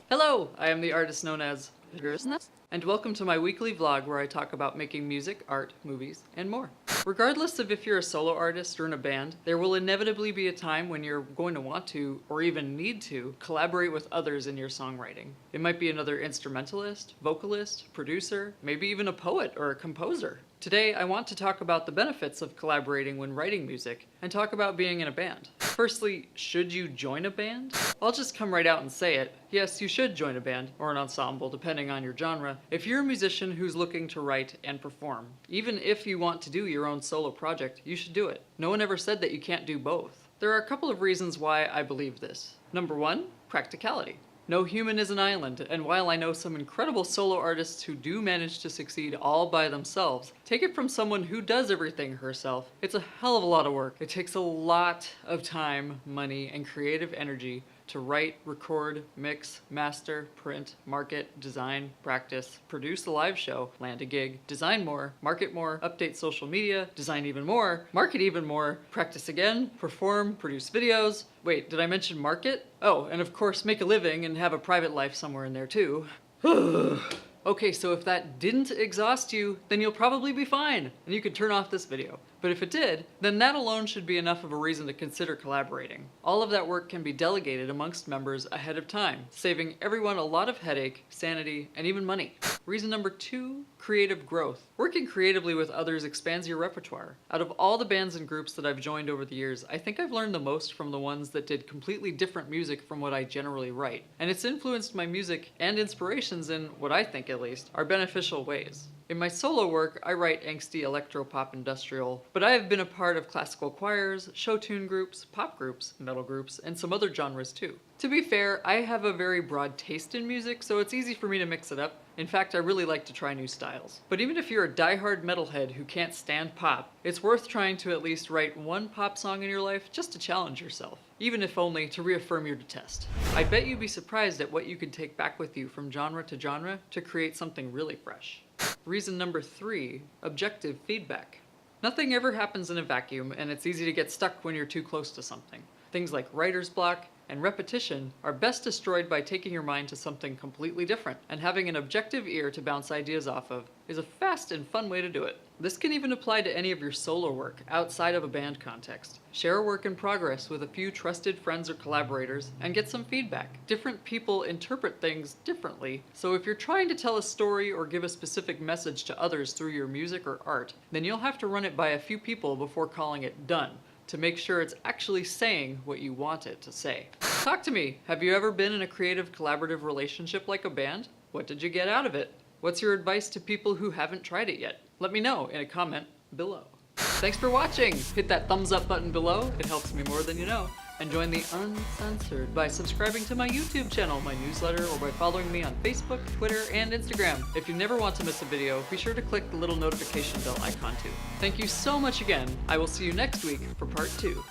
Hello, I am the artist known as DEROSNEC, and welcome to my weekly vlog where I talk about making music, art, movies, and more. Regardless of if you're a solo artist or in a band, there will inevitably be a time when you're going to want to, or even need to, collaborate with others in your songwriting. It might be another instrumentalist, vocalist, producer, maybe even a poet or a composer. Today, I want to talk about the benefits of collaborating when writing music, and talk about being in a band. Firstly, should you join a band? I'll just come right out and say it. Yes, you should join a band, or an ensemble, depending on your genre, if you're a musician who's looking to write and perform. Even if you want to do your own solo project, you should do it. No one ever said that you can't do both. There are a couple of reasons why I believe this. Number one, practicality. No human is an island, and while I know some incredible solo artists who do manage to succeed all by themselves, take it from someone who does everything herself, it's a hell of a lot of work. It takes a lot of time, money, and creative energy to write, record, mix, master, print, market, design, practice, produce a live show, land a gig, design more, market more, update social media, design even more, market even more, practice again, perform, produce videos. Wait, did I mention market? Oh, and of course make a living and have a private life somewhere in there too. Okay, so if that didn't exhaust you, then you'll probably be fine, and you can turn off this video. But if it did, then that alone should be enough of a reason to consider collaborating. All of that work can be delegated amongst members ahead of time, saving everyone a lot of headache, sanity, and even money. Reason number two, creative growth. Working creatively with others expands your repertoire. Out of all the bands and groups that I've joined over the years, I think I've learned the most from the ones that did completely different music from what I generally write. And it's influenced my music and inspirations in, what I think at least, are beneficial ways. In my solo work, I write angsty electro-pop industrial, but I have been a part of classical choirs, show tune groups, pop groups, metal groups, and some other genres too. To be fair, I have a very broad taste in music, so it's easy for me to mix it up. In fact, I really like to try new styles. But even if you're a die-hard metalhead who can't stand pop, it's worth trying to at least write one pop song in your life just to challenge yourself, even if only to reaffirm your detest. I bet you'd be surprised at what you could take back with you from genre to create something really fresh. Reason number three, objective feedback. Nothing ever happens in a vacuum, and it's easy to get stuck when you're too close to something. Things like writer's block and repetition are best destroyed by taking your mind to something completely different, and having an objective ear to bounce ideas off of is a fast and fun way to do it. This can even apply to any of your solo work outside of a band context. Share a work in progress with a few trusted friends or collaborators and get some feedback. Different people interpret things differently, so if you're trying to tell a story or give a specific message to others through your music or art, then you'll have to run it by a few people before calling it done, to make sure it's actually saying what you want it to say. Talk to me. Have you ever been in a creative collaborative relationship like a band? What did you get out of it? What's your advice to people who haven't tried it yet? Let me know in a comment below. Thanks for watching! Hit that thumbs up button below, it helps me more than you know. And join the Uncensored by subscribing to my YouTube channel, my newsletter, or by following me on Facebook, Twitter, and Instagram. If you never want to miss a video, be sure to click the little notification bell icon too. Thank you so much again. I will see you next week for part 2.